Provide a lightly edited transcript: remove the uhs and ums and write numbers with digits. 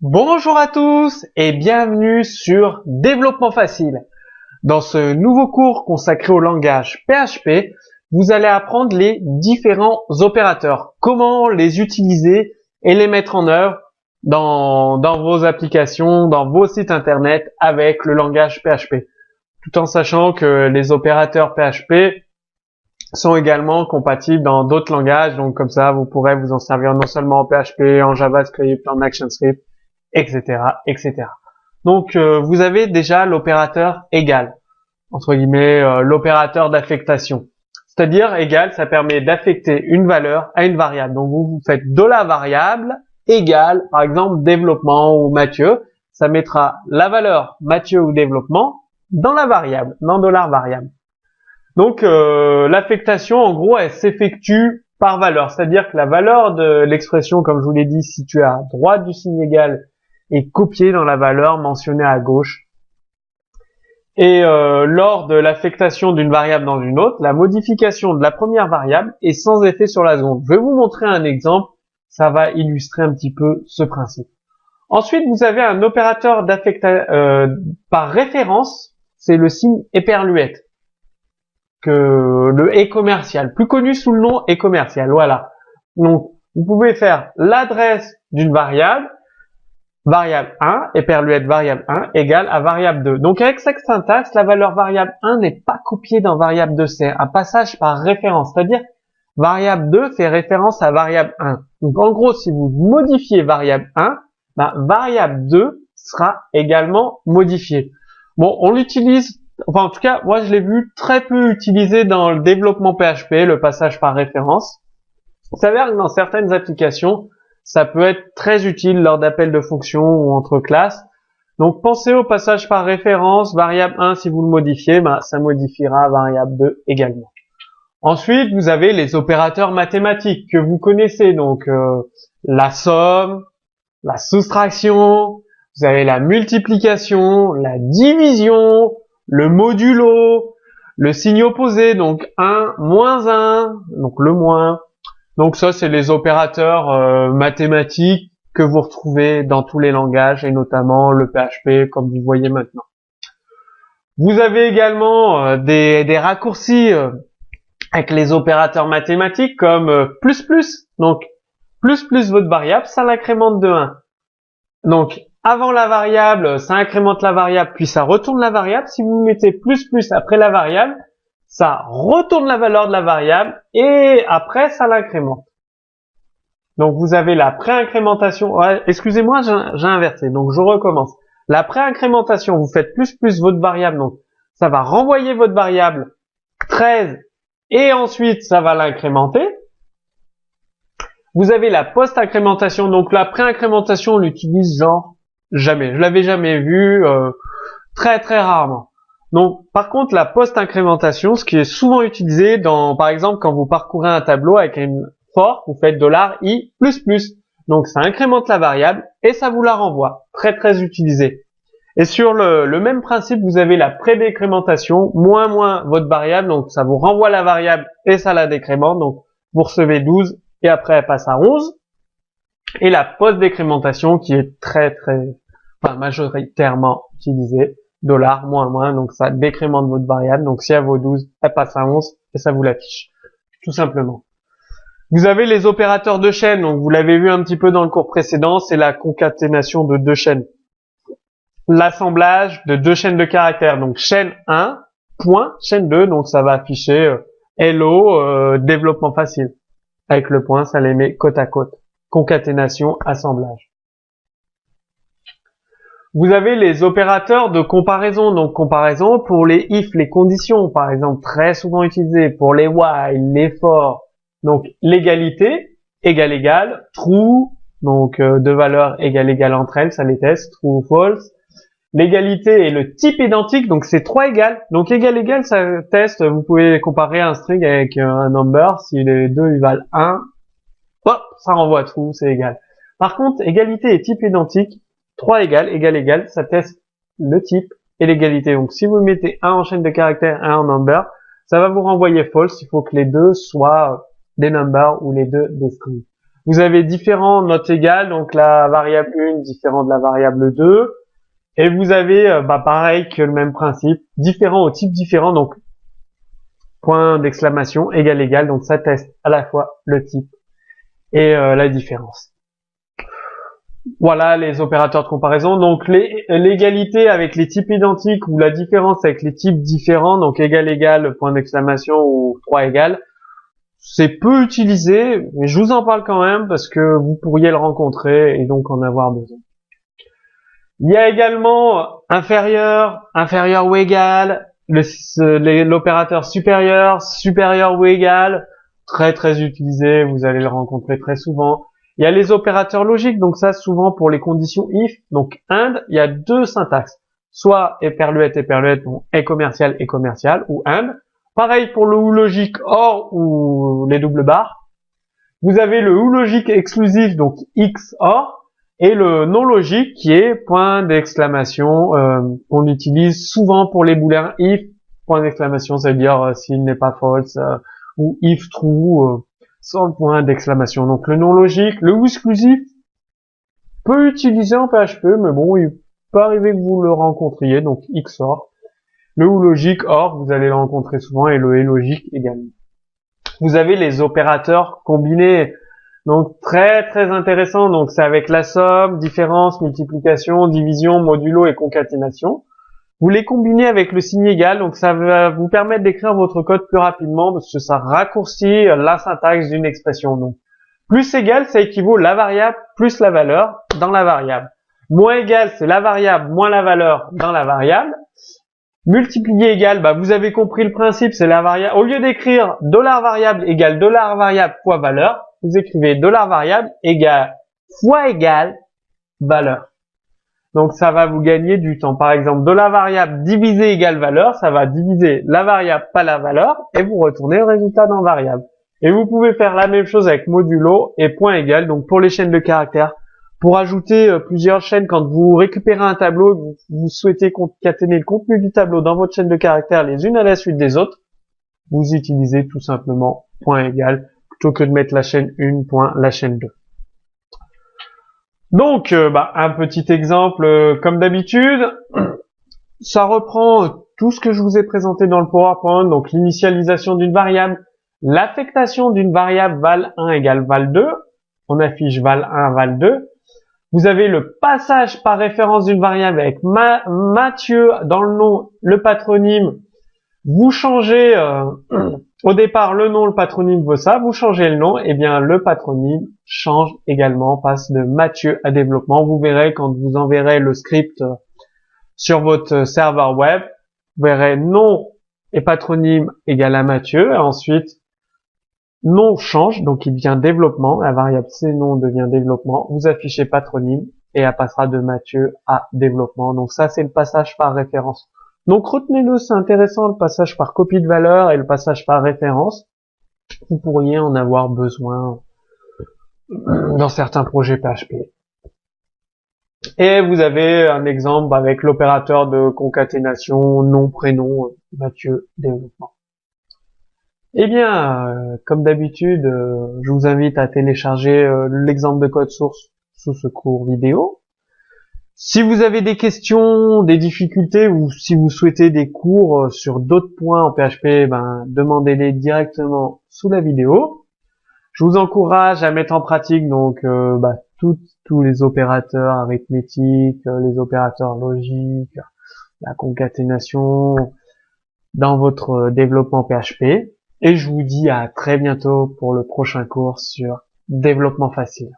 Bonjour à tous et bienvenue sur Développement Facile. Dans ce nouveau cours consacré au langage PHP, vous allez apprendre les différents opérateurs, comment les utiliser et les mettre en œuvre dans vos applications, dans vos sites internet avec le langage PHP. Tout en sachant que les opérateurs PHP sont également compatibles dans d'autres langages, donc comme ça vous pourrez vous en servir non seulement en PHP, en JavaScript, en ActionScript, etc., etc. Donc vous avez déjà l'opérateur égal, entre guillemets l'opérateur d'affectation. C'est-à-dire égal, ça permet d'affecter une valeur à une variable. Donc vous faites $variable égale, par exemple, développement ou Mathieu. Ça mettra la valeur Mathieu ou développement dans la variable, dans $variable. Donc l'affectation, en gros, elle s'effectue par valeur. C'est-à-dire que la valeur de l'expression, comme je vous l'ai dit, située à droite du signe égal, est copiée dans la valeur mentionnée à gauche. Et lors de l'affectation d'une variable dans une autre, la modification de la première variable est sans effet sur la seconde. Je vais vous montrer un exemple, ça va illustrer un petit peu ce principe. Ensuite, vous avez un opérateur par référence, c'est le signe éperluette, que le est commercial, plus connu sous le nom est commercial, voilà. Donc, vous pouvez faire l'adresse d'une variable 1, éperluette variable 1 égale à variable 2. Donc avec cette syntaxe, la valeur variable 1 n'est pas copiée dans variable 2, c'est un passage par référence, c'est-à-dire variable 2 fait référence à variable 1. Donc en gros, si vous modifiez variable 1, variable 2 sera également modifiée. Bon, on l'utilise, enfin en tout cas, moi je l'ai vu très peu utilisé dans le développement PHP, le passage par référence. Il s'avère que dans certaines applications, ça peut être très utile lors d'appels de fonctions ou entre classes. Donc pensez au passage par référence, variable 1 si vous le modifiez, ça modifiera variable 2 également. Ensuite, vous avez les opérateurs mathématiques que vous connaissez, donc la somme, la soustraction, vous avez la multiplication, la division, le modulo, le signe opposé, donc 1, moins 1, donc le moins. Donc ça, c'est les opérateurs mathématiques que vous retrouvez dans tous les langages, et notamment le PHP, comme vous voyez maintenant. Vous avez également des raccourcis avec les opérateurs mathématiques, comme plus plus. Donc, plus plus votre variable, ça l'incrémente de 1. Donc, avant la variable, ça incrémente la variable, puis ça retourne la variable. Si vous mettez plus plus après la variable, ça retourne la valeur de la variable et après ça l'incrémente. Donc vous avez la pré-incrémentation. Excusez-moi, j'ai inversé. Donc je recommence. La pré-incrémentation, vous faites plus plus votre variable. Donc ça va renvoyer votre variable 13 et ensuite ça va l'incrémenter. Vous avez la post-incrémentation. Donc la pré-incrémentation, on l'utilise genre jamais. Je l'avais jamais vu, très très rarement. Donc, par contre, la post-incrémentation, ce qui est souvent utilisé par exemple, quand vous parcourez un tableau avec une for, vous faites $i++. Donc, ça incrémente la variable et ça vous la renvoie. Très, très utilisé. Et sur le même principe, vous avez la pré-décrémentation, moins votre variable. Donc, ça vous renvoie la variable et ça la décrémente. Donc, vous recevez 12 et après, elle passe à 11. Et la post-décrémentation qui est majoritairement utilisée. $, donc ça décrémente votre variable, donc si elle vaut 12, elle passe à 11, et ça vous l'affiche, tout simplement. Vous avez les opérateurs de chaîne, donc vous l'avez vu un petit peu dans le cours précédent, c'est la concaténation de deux chaînes. L'assemblage de deux chaînes de caractères, donc chaîne 1, point, chaîne 2, donc ça va afficher hello, développement facile. Avec le point, ça les met côte à côte. Concaténation, assemblage. Vous avez les opérateurs de comparaison, donc comparaison pour les if, les conditions, par exemple, très souvent utilisés, pour les while, les for, donc l'égalité, égal, true, donc deux valeurs égales entre elles, ça les teste, true ou false. L'égalité et le type identique, donc c'est 3 égales, donc égal, ça teste, vous pouvez comparer un string avec un number, si les deux ils valent 1, hop, ça renvoie true, c'est égal. Par contre, égalité et type identique, 3 égal, ça teste le type et l'égalité. Donc si vous mettez 1 en chaîne de caractères, 1 en number, ça va vous renvoyer false. Il faut que les deux soient des numbers ou les deux des strings. Vous avez différents notes égales, donc la variable 1 différent de la variable 2. Et vous avez, pareil que le même principe, différent au type différent, donc point d'exclamation, égal, donc ça teste à la fois le type et la différence. Voilà les opérateurs de comparaison. Donc l'égalité avec les types identiques ou la différence avec les types différents, donc égal, point d'exclamation ou 3 égales, c'est peu utilisé, mais je vous en parle quand même parce que vous pourriez le rencontrer et donc en avoir besoin. Il y a également inférieur ou égal, l'opérateur supérieur ou égal, très utilisé, vous allez le rencontrer très souvent. Il y a les opérateurs logiques, donc ça souvent pour les conditions if, donc AND, il y a deux syntaxes, soit éperluette, donc et commercial, ou AND. Pareil pour le ou logique OR ou les doubles barres. Vous avez le ou logique exclusif, donc XOR, et le non logique qui est point d'exclamation, on utilise souvent pour les booléens if, point d'exclamation, ça veut dire s'il n'est pas false, ou if true, sans le point d'exclamation. Donc le non logique, le ou exclusif, peut utiliser en PHP, mais bon, il peut arriver que vous le rencontriez, donc XOR. Le ou logique OR, vous allez le rencontrer souvent, et le et logique également. Vous avez les opérateurs combinés, donc très intéressant. Donc c'est avec la somme, différence, multiplication, division, modulo et concaténation. Vous les combinez avec le signe égal, donc ça va vous permettre d'écrire votre code plus rapidement parce que ça raccourcit la syntaxe d'une expression. Donc plus égal, ça équivaut la variable plus la valeur dans la variable. Moins égal, c'est la variable moins la valeur dans la variable. Multiplier égal, vous avez compris le principe, c'est la variable. Au lieu d'écrire $variable égale $variable fois valeur, vous écrivez $variable égale fois égale valeur. Donc ça va vous gagner du temps. Par exemple, $variable divisé égale valeur, ça va diviser la variable par la valeur et vous retournez le résultat dans variable. Et vous pouvez faire la même chose avec modulo et point égal, donc pour les chaînes de caractères. Pour ajouter plusieurs chaînes, quand vous récupérez un tableau, vous souhaitez concaténer le contenu du tableau dans votre chaîne de caractères les unes à la suite des autres, vous utilisez tout simplement point égal plutôt que de mettre la chaîne 1, point, la chaîne 2. Donc, un petit exemple comme d'habitude, ça reprend tout ce que je vous ai présenté dans le PowerPoint, donc l'initialisation d'une variable, l'affectation d'une variable val1 égale val2, on affiche val1, val2, vous avez le passage par référence d'une variable avec Mathieu dans le nom, le patronyme. Vous changez au départ le nom, le patronyme vaut ça. Vous changez le nom, et bien le patronyme change également, passe de Mathieu à développement. Vous verrez quand vous enverrez le script sur votre serveur web, vous verrez nom et patronyme égale à Mathieu. Et ensuite nom change, donc il devient développement, la variable cnom devient développement, vous affichez patronyme et elle passera de Mathieu à développement. Donc ça c'est le passage par référence. Donc retenez-le, c'est intéressant le passage par copie de valeur et le passage par référence. Vous pourriez en avoir besoin dans certains projets PHP. Et vous avez un exemple avec l'opérateur de concaténation nom-prénom, Mathieu, développement. Eh bien, comme d'habitude, je vous invite à télécharger l'exemple de code source sous ce cours vidéo. Si vous avez des questions, des difficultés ou si vous souhaitez des cours sur d'autres points en PHP, demandez-les directement sous la vidéo. Je vous encourage à mettre en pratique donc tous les opérateurs arithmétiques, les opérateurs logiques, la concaténation dans votre développement PHP. Et je vous dis à très bientôt pour le prochain cours sur développement facile.